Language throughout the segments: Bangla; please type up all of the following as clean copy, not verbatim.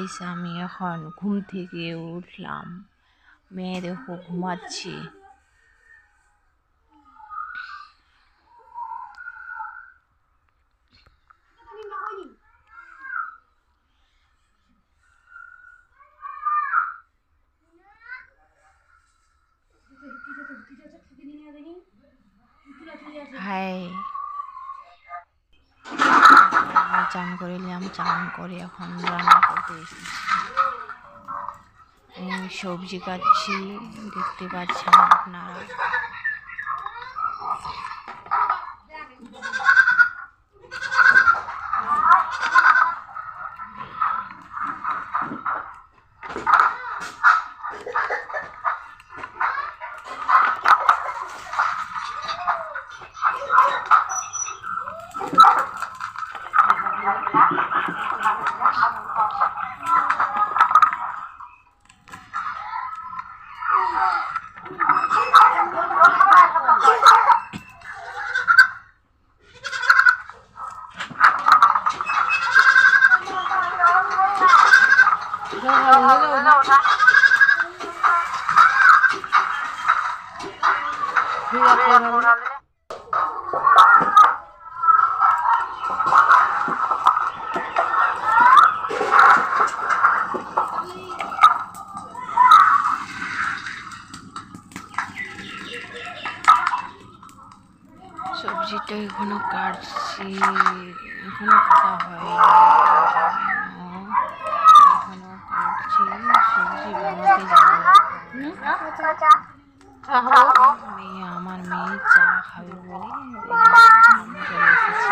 গাইস, আমি এখন ঘুম থেকে উঠলাম। মেয়ে দেখো ঘুমাচ্ছি। হাই, চান করে নিলাম। চান করে এখন রান্না করতে এসেছি। সবজি কাটছি, দেখতে পাচ্ছেন আপনারা। সবজিটা এখনো কাটছি, এখনো কাটা হয়নি। এখনো কাটছি, সবজি বানাতে যাবো। আমার মেয়ে চা খাবে বলে চলে এসেছি।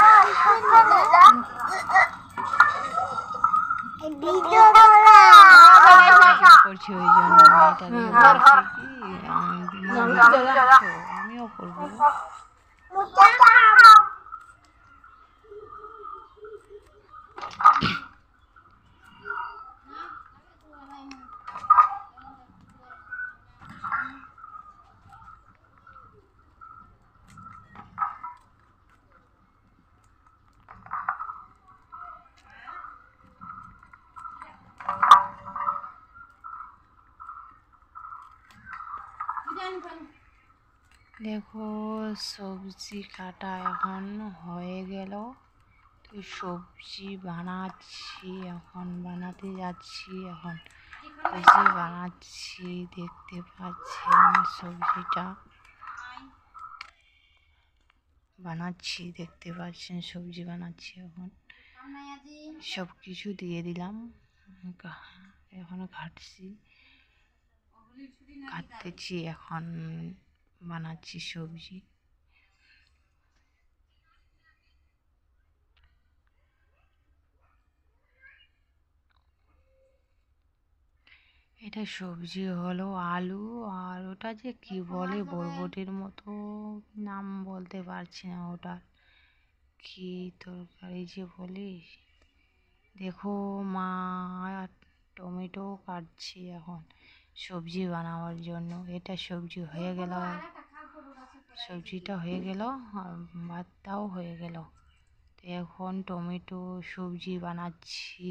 করছি ওই জন্য মেয়েটা দিয়ে বলছি কি আমিও করবো। দেখো, সবজি কাটা এখন হয়ে গেল। তো সবজি বানাচ্ছি, এখন বানাতে যাচ্ছি। এখন সবজি বানাচ্ছি, দেখতে পাচ্ছেন সবজিটা বানাচ্ছি, দেখতে পাচ্ছেন সবজি বানাচ্ছি। এখন সব কিছু দিয়ে দিলাম, এখনো কাটতেছি, এখন বানাচ্ছি সবজি। এটা সবজি হলো আলু, আর ওটা যে কি বলে বরবটির মতো, নাম বলতে পারছি না। ওটা কি তরকারি যে বলি। দেখো, মা টমেটো কাটছি এখন সবজি বানাবার জন্য। এটা সবজি হয়ে গেল, সবজিটা হয়ে গেল, আর ভাতটাও হয়ে গেল। তো এখন টমেটো সবজি বানাচ্ছি,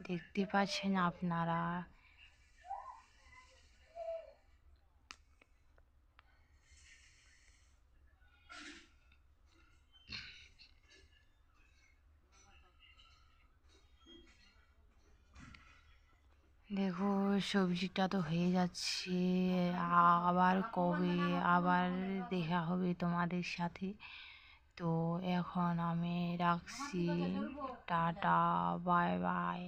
দেখতে পাচ্ছেন আপনারা। দেখো, সবজিটা তো হয়ে যাচ্ছে। আবার কবে আবার দেখা হবে তোমাদের সাথে। তো এখন আমি রাখছি, টাটা, বাই বাই।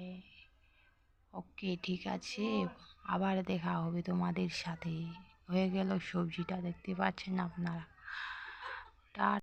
ওকে, ঠিক আছে, আবার দেখা হবে তোমাদের সাথে। হয়ে গেল সবজিটা, দেখতে পাচ্ছেন আপনারা।